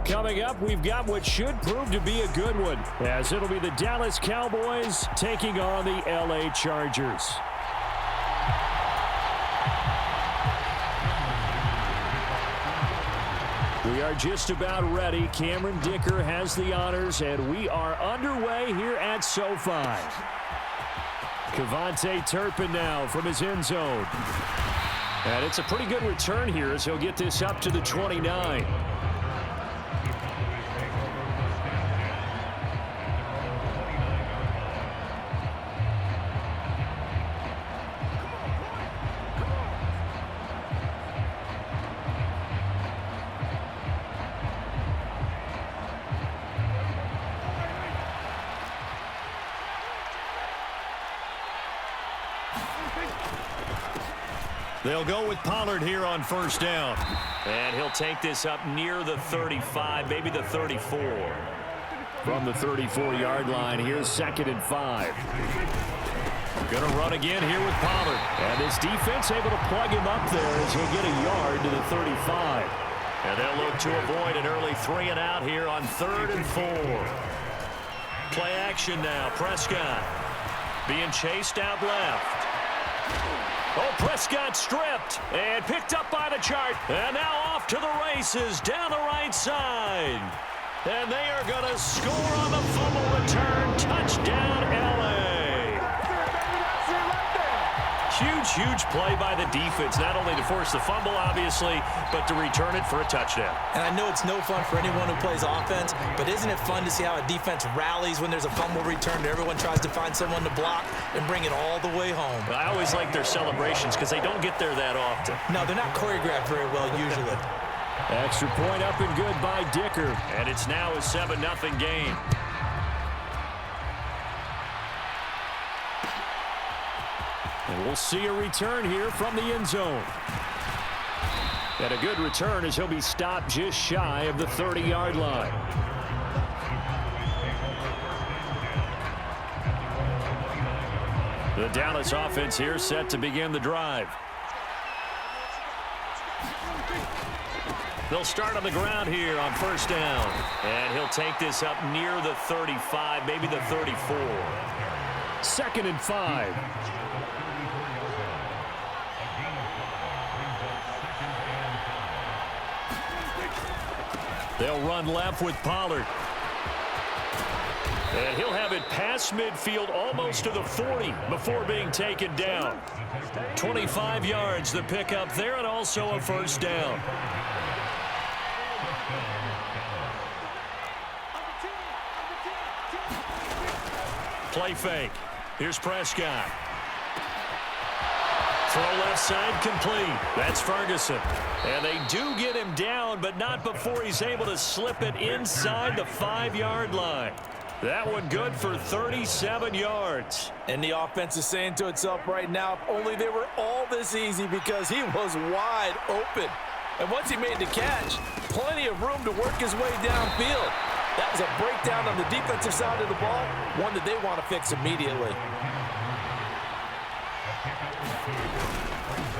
Coming up, we've got what should prove to be a good one, as it'll be the Dallas Cowboys taking on the LA Chargers. We are just about ready. Cameron Dicker has the honors, and we are underway here at SoFi. Kevontae Turpin now from his end zone. And it's a pretty good return here as he'll get this up to the 29. They'll go with Pollard here on first down. And he'll take this up near the 35, maybe the 34. From the 34-yard line, here's 2nd and 5. Going to run again here with Pollard. And this defense able to plug him up there as he'll get a yard to the 35. And they'll look to avoid an early 3 and out here on 3rd and 4. Play action now. Prescott being chased out left. Oh, Prescott stripped and picked up by the chart. And now off to the races down the right side. And they are going to score on the fumble return. Touchdown, LA. Huge play by the defense, not only to force the fumble, obviously, but to return it for a touchdown. And I know it's no fun for anyone who plays offense, but isn't it fun to see how a defense rallies when there's a fumble return and everyone tries to find someone to block and bring it all the way home? I always like their celebrations because they don't get there that often. No, they're not choreographed very well usually. Extra point up and good by Dicker. And it's now a 7-0 game. And we'll see a return here from the end zone. And a good return as he'll be stopped just shy of the 30-yard line. The Dallas offense here set to begin the drive. They'll start on the ground here on first down. And he'll take this up near the 35, maybe the 34. 2nd and 5. They'll run left with Pollard. And he'll have it past midfield almost to the 40 before being taken down. 25 yards the pickup there, and also a first down. Play fake. Here's Prescott. Throw left side complete. That's Ferguson. And they do get him down, but not before he's able to slip it inside the 5-yard line. That one good for 37 yards. And the offense is saying to itself right now, if only they were all this easy, because he was wide open. And once he made the catch, plenty of room to work his way downfield. That was a breakdown on the defensive side of the ball, one that they want to fix immediately.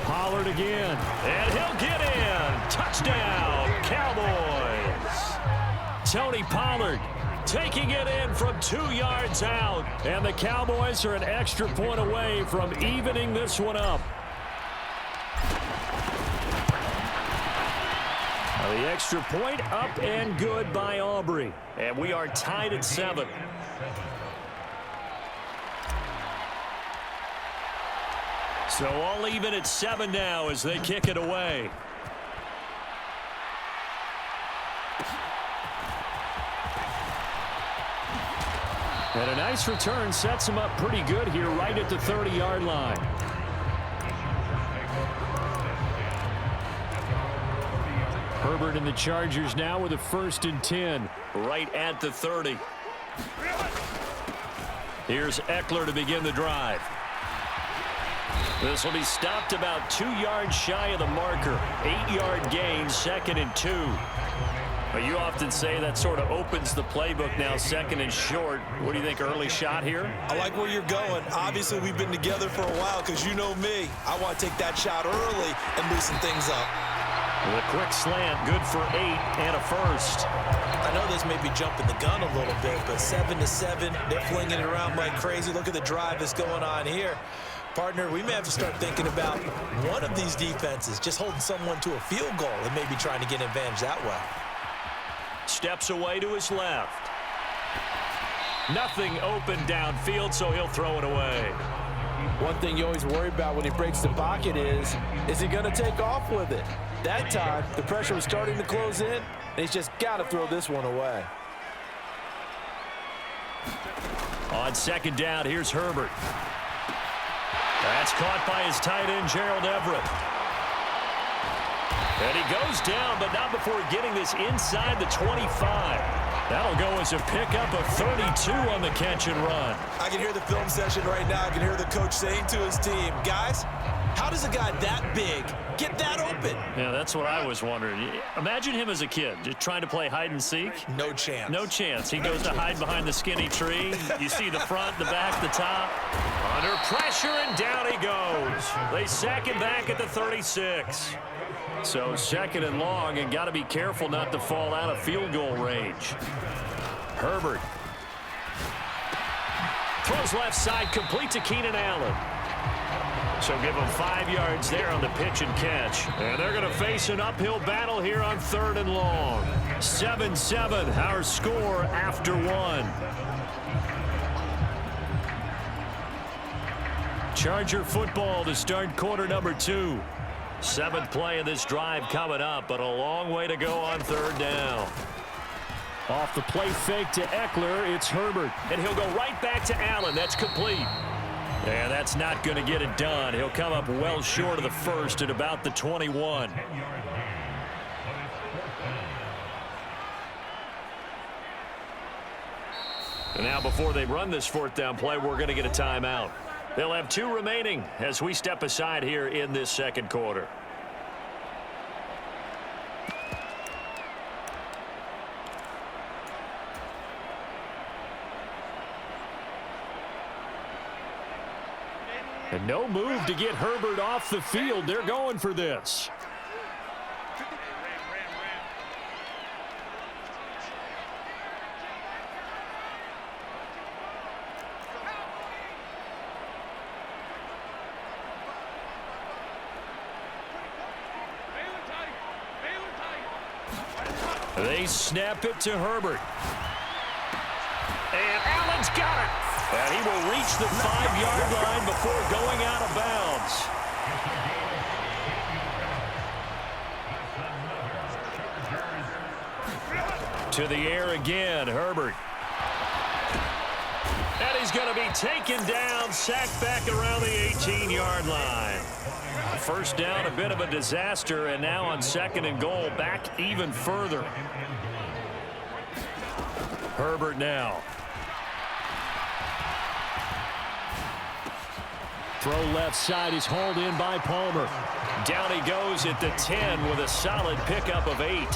Pollard again, and he'll get in. Touchdown, Cowboys. Tony Pollard taking it in from 2 yards out, and the Cowboys are an extra point away from evening this one up. The extra point up and good by Aubrey, and we are tied at 7. So all even at 7 now as they kick it away. And a nice return sets him up pretty good here right at the 30-yard line. Herbert and the Chargers now with a 1st and 10 right at the 30. Here's Eckler to begin the drive. This will be stopped about 2 yards shy of the marker. 8-yard gain, 2nd and 2. But you often say that sort of opens the playbook now, 2nd and short. What do you think, early shot here? I like where you're going. Obviously, we've been together for a while because you know me. I want to take that shot early and loosen things up. The quick slant, good for 8 and a first. I know this may be jumping the gun a little bit, but 7-7, they're flinging it around like crazy. Look at the drive that's going on here. Partner, we may have to start thinking about one of these defenses just holding someone to a field goal and maybe trying to get an advantage that way. Steps away to his left. Nothing open downfield, so he'll throw it away. One thing you always worry about when he breaks the pocket is he going to take off with it? That time, the pressure was starting to close in, and he's just got to throw this one away. On second down, here's Herbert. That's caught by his tight end, Gerald Everett. And he goes down, but not before getting this inside the 25. That'll go as a pickup of 32 on the catch and run. I can hear the film session right now. I can hear the coach saying to his team, guys, how does a guy that big get that open? Yeah, that's what I was wondering. Imagine him as a kid, just trying to play hide and seek. No chance. No chance. He goes to hide behind the skinny tree. You see the front, the back, the top. Under pressure, and down he goes. They sack him back at the 36. So second and long, and got to be careful not to fall out of field goal range. Herbert throws left side, complete to Keenan Allen. So give him 5 yards there on the pitch and catch. And they're going to face an uphill battle here on third and long. 7-7, our score after one. Charger football to start quarter number 2. 7th play of this drive coming up, but a long way to go on third down. Off the play fake to Eckler, it's Herbert. And he'll go right back to Allen. That's complete. And that's not going to get it done. He'll come up well short of the first at about the 21. And now before they run this fourth down play, we're going to get a timeout. They'll have 2 remaining as we step aside here in this second quarter. And no move to get Herbert off the field. They're going for this. They snap it to Herbert. And Allen's got it. And he will reach the 5-yard line before going out of bounds. To the air again, Herbert. And he's going to be taken down, sacked back around the 18-yard line. First down, a bit of a disaster, and now on second and goal, back even further. Herbert now. Throw left side is hauled in by Palmer. Down he goes at the 10 with a solid pickup of 8.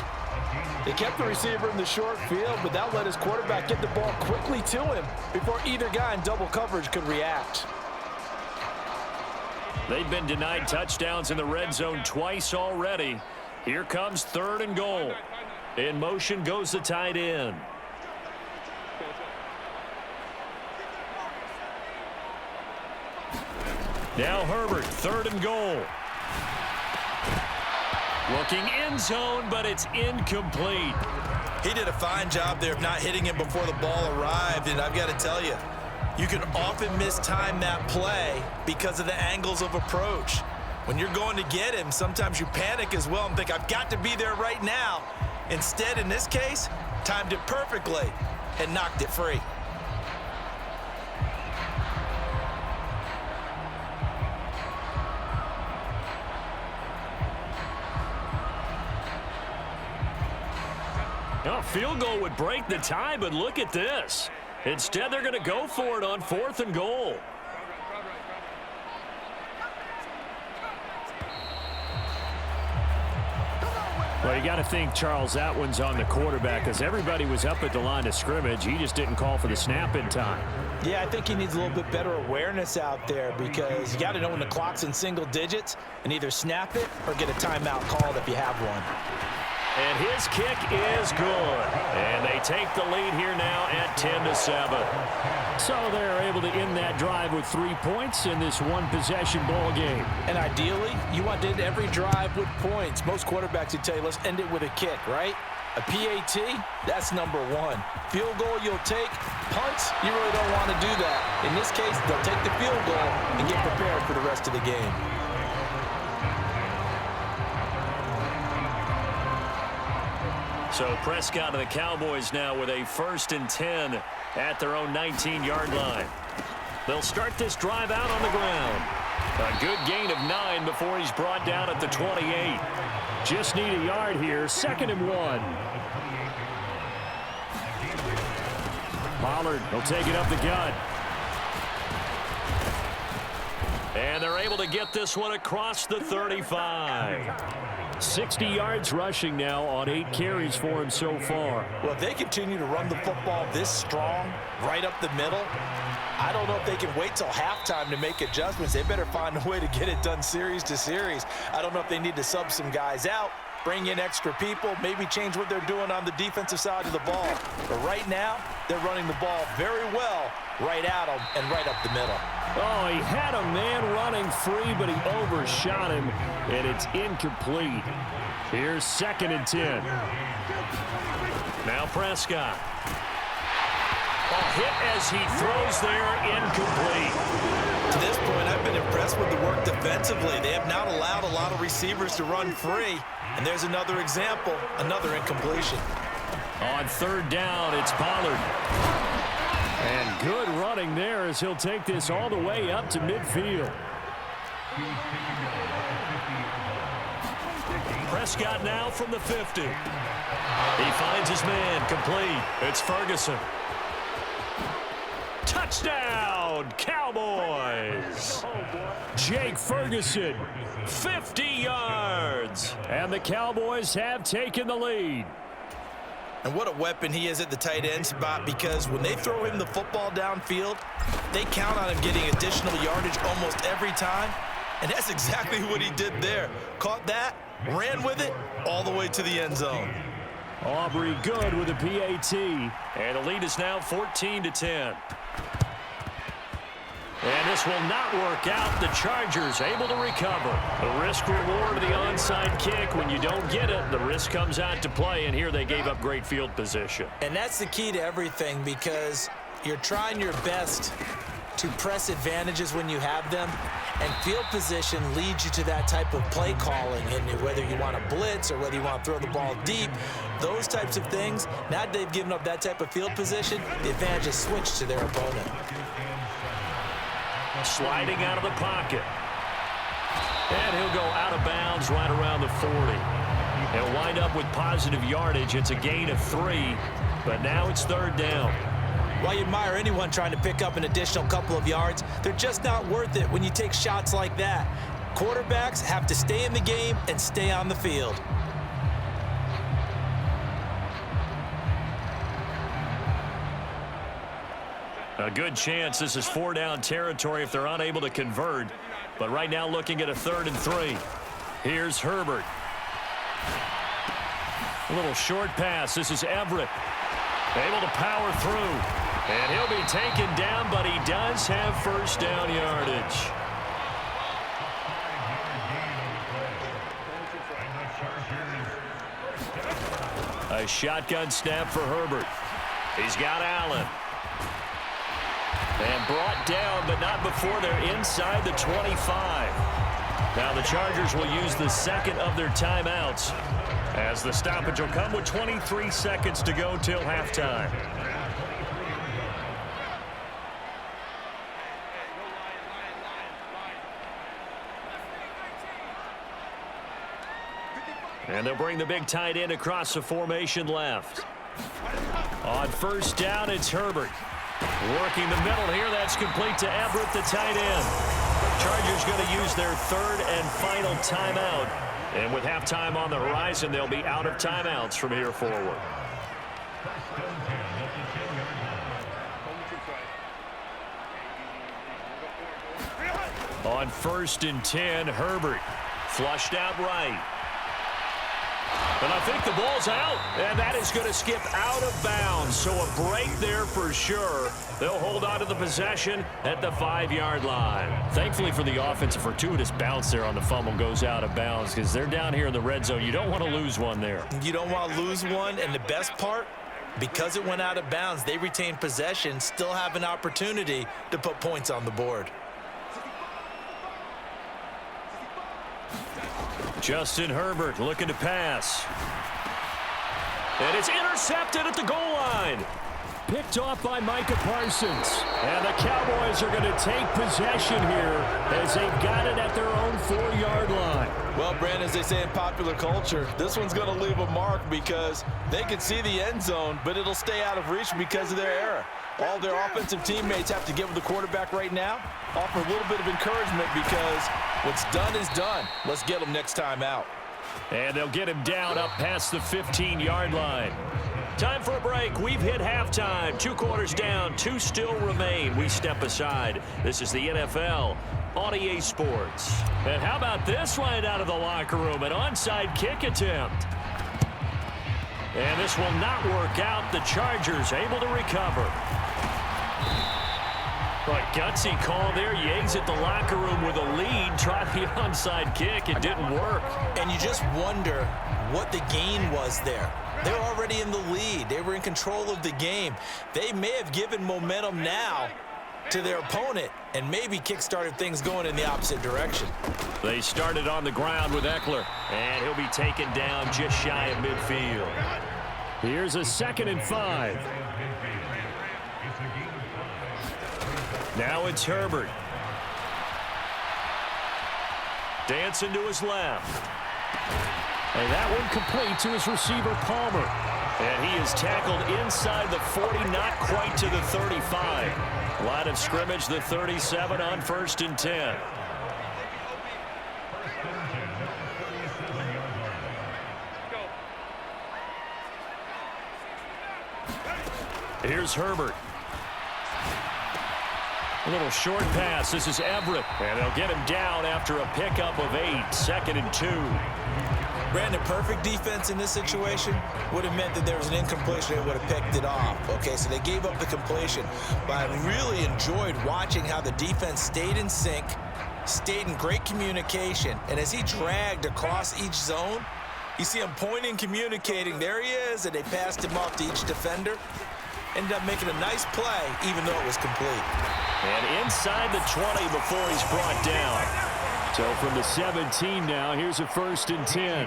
They kept the receiver in the short field, but that let his quarterback get the ball quickly to him before either guy in double coverage could react. They've been denied touchdowns in the red zone twice already. Here comes third and goal. In motion goes the tight end. Now Herbert, third and goal. Looking end zone, but it's incomplete. He did a fine job there of not hitting him before the ball arrived, and I've got to tell you, you can often mistime that play because of the angles of approach. When you're going to get him, sometimes you panic as well and think, I've got to be there right now. Instead, in this case, timed it perfectly and knocked it free. A field goal would break the tie, but look at this. Instead, they're going to go for it on fourth and goal. Well, you got to think, Charles, that one's on the quarterback because everybody was up at the line of scrimmage. He just didn't call for the snap in time. Yeah, I think he needs a little bit better awareness out there because you got to know when the clock's in single digits and either snap it or get a timeout called if you have one. And his kick is good. And they take the lead here now at 10-7. So they're able to end that drive with 3 points in this one-possession ball game. And ideally, you want to end every drive with points. Most quarterbacks would tell you, let's end it with a kick, right? A PAT, that's number one. Field goal you'll take. Punts, you really don't want to do that. In this case, they'll take the field goal and get prepared for the rest of the game. So Prescott and the Cowboys now with a 1st and 10 at their own 19-yard line. They'll start this drive out on the ground. A good gain of 9 before he's brought down at the 28. Just need a yard here, 2nd and 1. Pollard will take it up the gut. And they're able to get this one across the 35. 60 yards rushing now on 8 carries for him so far. Well, if they continue to run the football this strong, right up the middle, I don't know if they can wait till halftime to make adjustments. They better find a way to get it done series to series. I don't know if they need to sub some guys out, bring in extra people, maybe change what they're doing on the defensive side of the ball. But right now, they're running the ball very well right at them and right up the middle. Oh, he had a man running free, but he overshot him, and it's incomplete. Here's 2nd and 10. Now Prescott. A hit as he throws there, incomplete. To this point, I've been impressed with the work defensively. They have not allowed a lot of receivers to run free. And there's another example, another incompletion. On 3rd down, it's Pollard. And good running there as he'll take this all the way up to midfield. Prescott now from the 50. He finds his man, complete. It's Ferguson. Touchdown, Cowboys! Jake Ferguson, 50 yards. And the Cowboys have taken the lead. And what a weapon he is at the tight end spot, because when they throw him the football downfield, they count on him getting additional yardage almost every time. And that's exactly what he did there. Caught that, ran with it, all the way to the end zone. Aubrey good with a PAT. And the lead is now 14-10. And this will not work out. The Chargers able to recover. The risk reward of the onside kick. When you don't get it, the risk comes out to play, and here they gave up great field position. And that's the key to everything, because you're trying your best to press advantages when you have them, and field position leads you to that type of play calling. And whether you want to blitz or whether you want to throw the ball deep, those types of things, now that they've given up that type of field position, the advantage is switched to their opponent. Sliding out of the pocket. And he'll go out of bounds right around the 40. He'll wind up with positive yardage. It's a gain of 3, but now it's 3rd down. While you admire anyone trying to pick up an additional couple of yards, they're just not worth it when you take shots like that. Quarterbacks have to stay in the game and stay on the field. A good chance this is 4-down territory if they're unable to convert. But right now looking at a 3rd and 3. Here's Herbert. A little short pass. This is Everett. Able to power through. And he'll be taken down, but he does have 1st down yardage. A shotgun snap for Herbert. He's got Allen. And brought down, but not before they're inside the 25. Now the Chargers will use the 2nd of their timeouts, as the stoppage will come with 23 seconds to go till halftime. And they'll bring the big tight end across the formation left. On 1st down, it's Herbert. Working the middle here, that's complete to Everett, the tight end. Chargers going to use their 3rd and final timeout And with halftime on the horizon, they'll be out of timeouts from here forward. On 1st and 10, Herbert flushed out right. And I think the ball's out, and that is going to skip out of bounds. So a break there for sure. They'll hold on to the possession at the 5-yard line. Thankfully for the offense, a fortuitous bounce there on the fumble goes out of bounds because they're down here in the red zone. You don't want to lose one there. You don't want to lose one, and the best part, because it went out of bounds, they retained possession, still have an opportunity to put points on the board. Justin Herbert looking to pass. And it's intercepted at the goal line. Picked off by Micah Parsons. And the Cowboys are going to take possession here as they've got it at their own 4-yard line. Well, Brandon, as they say in popular culture, this one's going to leave a mark because they can see the end zone, but it'll stay out of reach because of their error. All their offensive teammates have to give the quarterback right now, offer a little bit of encouragement because what's done is done. Let's get them next time out. And they'll get him down up past the 15-yard line. Time for a break. We've hit halftime. 2 quarters down, 2 still remain. We step aside. This is the NFL on EA Sports. And how about this right out of the locker room? An onside kick attempt. And this will not work out. The Chargers able to recover. But gutsy call there. You exit the locker room with a lead. Try the onside kick. It didn't work. And you just wonder what the gain was there. They were already in the lead. They were in control of the game. They may have given momentum now to their opponent and maybe kick-started things going in the opposite direction. They started on the ground with Eckler, and he'll be taken down just shy of midfield. Here's a 2nd and 5. Now it's Herbert. Dancing to his left. And that one complete to his receiver, Palmer. And he is tackled inside the 40, not quite to the 35. Line of scrimmage, the 37 on 1st and 10. Here's Herbert. A little short pass. This is Everett. And they'll get him down after a pickup of 8. 2nd and 2. Brandon, perfect defense in this situation would have meant that there was an incompletion. They would have picked it off. Okay, so they gave up the completion. But I really enjoyed watching how the defense stayed in sync, stayed in great communication. And as he dragged across each zone, you see him pointing, communicating. There he is, and they passed him off to each defender. Ended up making a nice play, even though it was complete. And inside the 20 before he's brought down. So from the 17 now, here's a 1st and 10.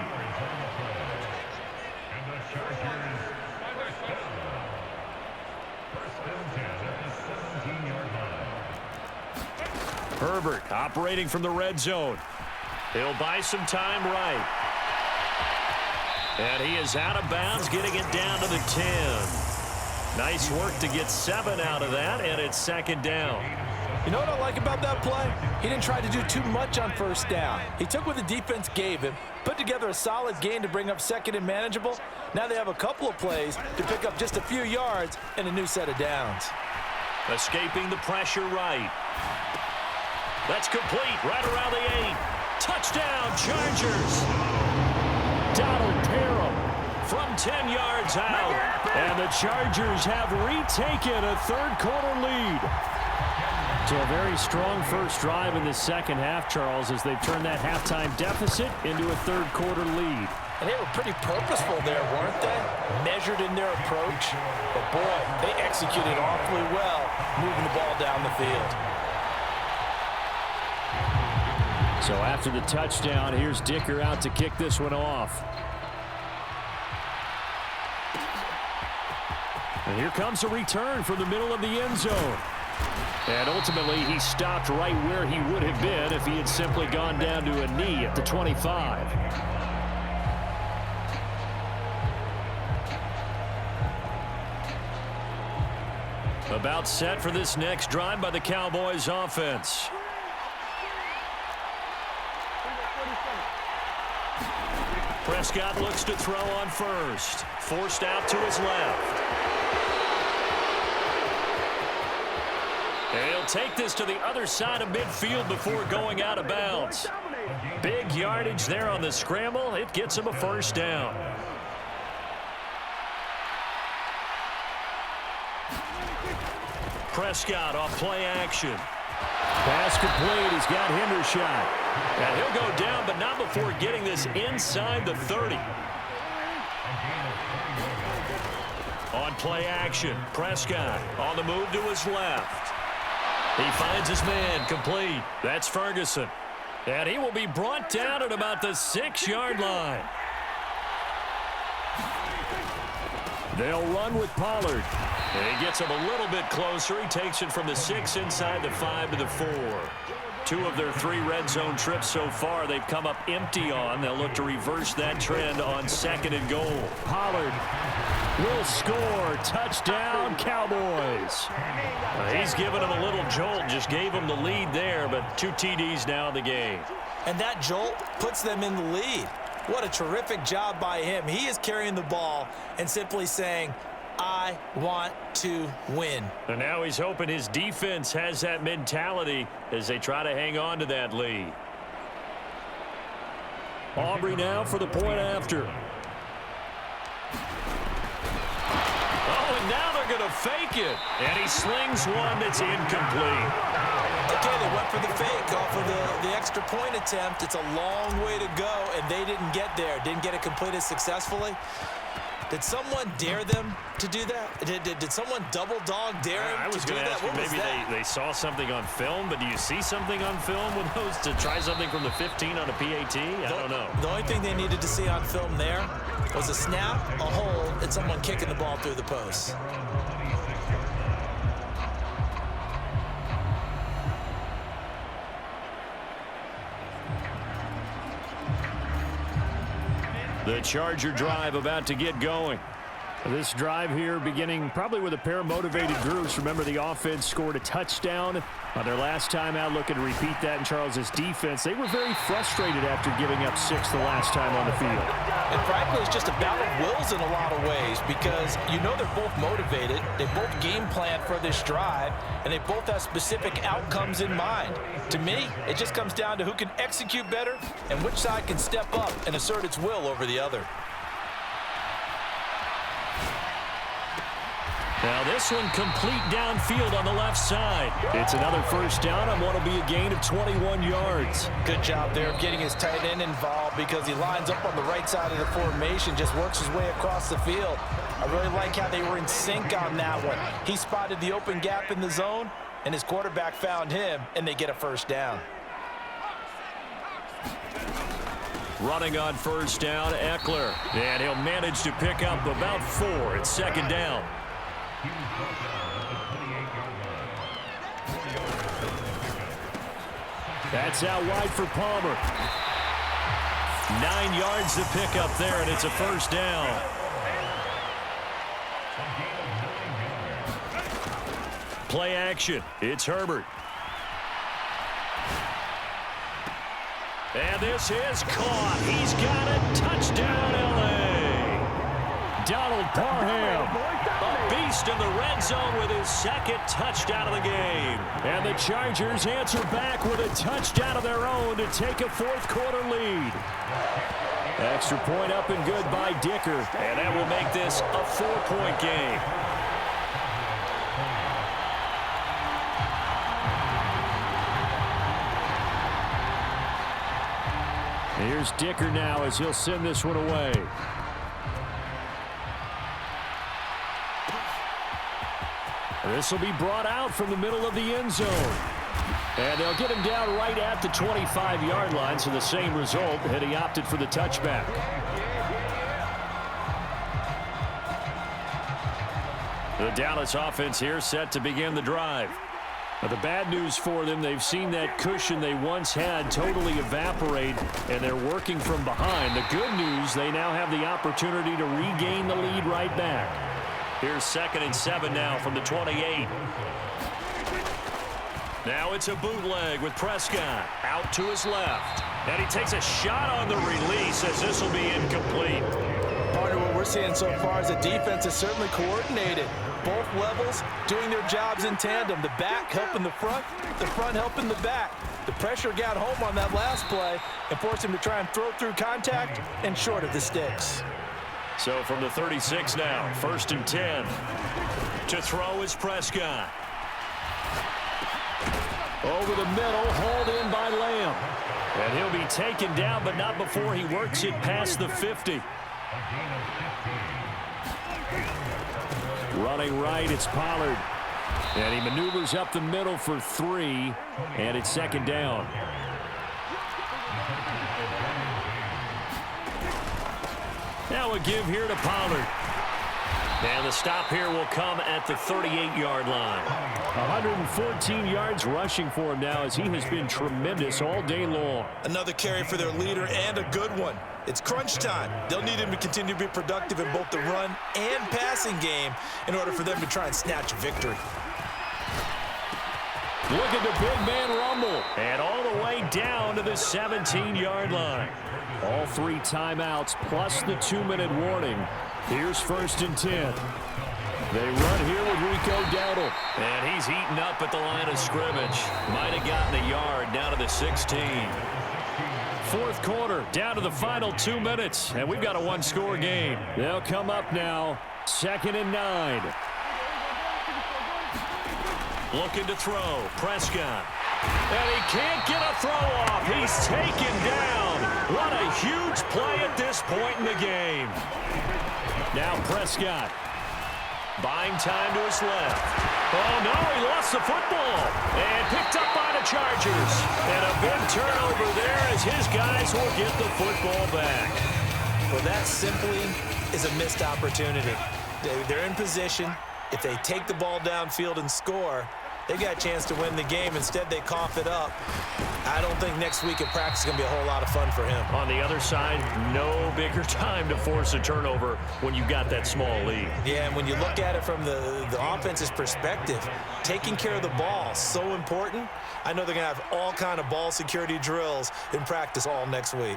Herbert operating from the red zone. He'll buy some time right. And he is out of bounds, getting it down to the 10. Nice work to get 7 out of that, and it's 2nd down. You know what I like about that play? He didn't try to do too much on 1st down. He took what the defense gave him, put together a solid gain to bring up 2nd and manageable. Now they have a couple of plays to pick up just a few yards and a new set of downs. Escaping the pressure right. That's complete right around the 8. Touchdown, Chargers. Donald Parham from 10 yards out. And the Chargers have retaken a 3rd quarter lead. So a very strong first drive in the 2nd half, Charles, as they've turned that halftime deficit into a 3rd quarter lead. And they were pretty purposeful there, weren't they? Measured in their approach. But boy, they executed awfully well, moving the ball down the field. So after the touchdown, here's Dicker out to kick this one off. And here comes a return from the middle of the end zone. And ultimately, he stopped right where he would have been if he had simply gone down to a knee at the 25. About set for this next drive by the Cowboys offense. Prescott looks to throw on first. Forced out to his left. And he'll take this to the other side of midfield before going out of bounds. Big yardage there on the scramble. It gets him a first down. Prescott off play action. Pass complete. He's got Hendershot. And he'll go down, but not before getting this inside the 30. On play action, Prescott on the move to his left. He finds his man, complete. That's Ferguson. And he will be brought down at about the 6-yard line. They'll run with Pollard. And he gets him a little bit closer. He takes it from the 6 inside the 5 to the 4. 2 of their 3 red zone trips so far they've come up empty on. They'll look to reverse that trend on 2nd and goal. Pollard will score. Touchdown, Cowboys. He's given them a little jolt. Just gave them the lead there, but 2 TDs now in the game. And that jolt puts them in the lead. What a terrific job by him. He is carrying the ball and simply saying, I want to win. And now he's hoping his defense has that mentality as they try to hang on to that lead. Aubrey now for the point after. Oh, and now they're going to fake it. And he slings one that's incomplete. Okay, they went for the fake off of the extra point attempt. It's a long way to go, and they didn't get there. Didn't get it completed successfully. Did someone dare them to do that? Did someone double dog dare him to do that? I was going to ask you, maybe they saw something on film, but do you see something on film with those to try something from the 15 on a PAT? I don't know. The only thing they needed to see on film there was a snap, a hold, and someone kicking the ball through the post. The Charger drive about to get going. This drive here beginning probably with a pair of motivated groups. Remember, the offense scored a touchdown on their last time out. Looking to repeat that in Charles's defense. They were very frustrated after giving up 6 the last time on the field. And frankly, it's just a battle of wills in a lot of ways because you know they're both motivated. They both game plan for this drive, and they both have specific outcomes in mind. To me, it just comes down to who can execute better and which side can step up and assert its will over the other. Now this one complete downfield on the left side. It's another first down on what will be a gain of 21 yards. Good job there of getting his tight end involved because he lines up on the right side of the formation, just works his way across the field. I really like how they were in sync on that one. He spotted the open gap in the zone, and his quarterback found him, and they get a first down. Running on first down, Eckler. And he'll manage to pick up about 4. It's 2nd down. That's out wide for Palmer. 9 yards to pick up there, and it's a first down. Play action. It's Herbert. And this is caught. He's got it. Touchdown, L.A. Donald Parham. A beast in the red zone with his 2nd touchdown of the game. And the Chargers answer back with a touchdown of their own to take a 4th quarter lead. Extra point up and good by Dicker. And that will make this a 4-point game. Here's Dicker now as he'll send this one away. This will be brought out from the middle of the end zone. And they'll get him down right at the 25-yard line, so the same result, had he opted for the touchback. The Dallas offense here set to begin the drive. Now, the bad news for them, they've seen that cushion they once had totally evaporate, and they're working from behind. The good news, they now have the opportunity to regain the lead right back. Here's 2nd and 7 now from the 28. Now it's a bootleg with Prescott out to his left. And he takes a shot on the release as this will be incomplete. Partner, what we're seeing so far is the defense is certainly coordinated. Both levels doing their jobs in tandem. The back helping the front helping the back. The pressure got home on that last play and forced him to try and throw through contact and short of the sticks. So from the 36 now, 1st and 10. To throw is Prescott. Over the middle, hauled in by Lamb. And he'll be taken down, but not before he works it past the 50. Running right, it's Pollard. And he maneuvers up the middle for 3, and it's 2nd down. Now a give here to Pollard. And the stop here will come at the 38-yard line. 114 yards rushing for him now as he has been tremendous all day long. Another carry for their leader and a good one. It's crunch time. They'll need him to continue to be productive in both the run and passing game in order for them to try and snatch a victory. Look at the big man rumble. And all the way down to the 17-yard line. All 3 timeouts plus the 2-minute warning. Here's 1st and 10. They run here with Rico Dowdle. And he's eaten up at the line of scrimmage. Might have gotten a yard down to the 16. 4th quarter, down to the final 2 minutes. And we've got a 1-score game. They'll come up now. 2nd and 9. Looking to throw. Prescott. And he can't get a throw off. He's taken down. What a huge play at this point in the game. Now Prescott. Buying time to his left. Oh, no, he lost the football. And picked up by the Chargers. And a big turnover there as his guys will get the football back. Well, that simply is a missed opportunity. They're in position. If they take the ball downfield and score, they got a chance to win the game. Instead, they cough it up. I don't think next week at practice is going to be a whole lot of fun for him. On the other side, no bigger time to force a turnover when you got that small lead. Yeah, and when you look at it from the offense's perspective, taking care of the ball is so important. I know they're going to have all kind of ball security drills in practice all next week.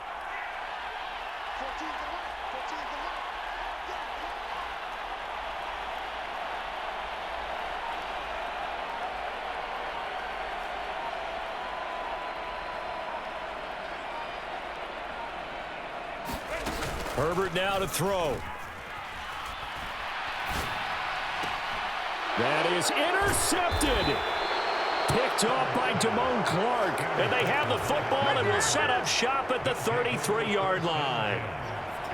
Herbert now to throw. That is intercepted. Picked off by Damone Clark. And they have the football and will set up shop at the 33-yard line.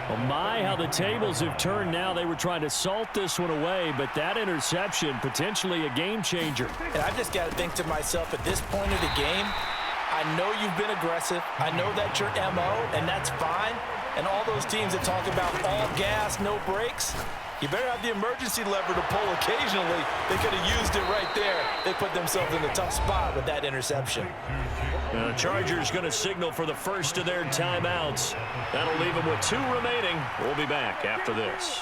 Oh my, how the tables have turned now. They were trying to salt this one away, but that interception, potentially a game changer. And I just got to think to myself, at this point of the game, I know you've been aggressive. I know that's your MO, and that's fine. And all those teams that talk about all gas, no brakes, you better have the emergency lever to pull occasionally. They could have used it right there. They put themselves in a tough spot with that interception. The Chargers going to signal for the first of their timeouts. That'll leave them with 2 remaining. We'll be back after this.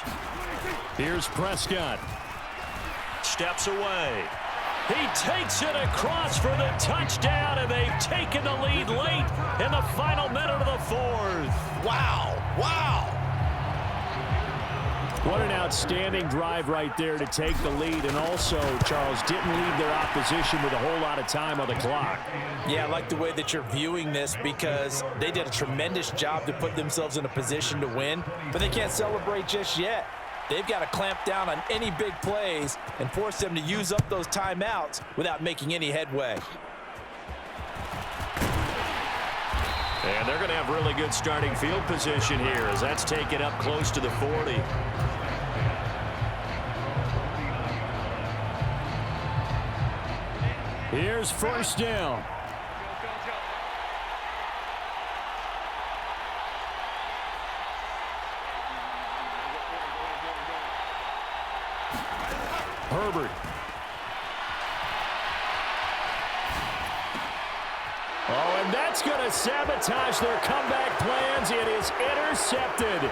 Here's Prescott. Steps away. He takes it across for the touchdown, and they've taken the lead late in the final minute of the 4th. Wow, wow. What an outstanding drive right there to take the lead, and also, Charles, didn't leave their opposition with a whole lot of time on the clock. Yeah, I like the way that you're viewing this because they did a tremendous job to put themselves in a position to win, but they can't celebrate just yet. They've got to clamp down on any big plays and force them to use up those timeouts without making any headway. And they're going to have really good starting field position here as that's taken up close to the 40. Here's 1st down. Herbert. Oh, and that's going to sabotage their comeback plans. It is intercepted.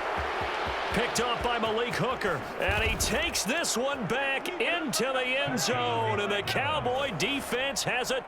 Picked off by Malik Hooker. And he takes this one back into the end zone. And the Cowboy defense has it.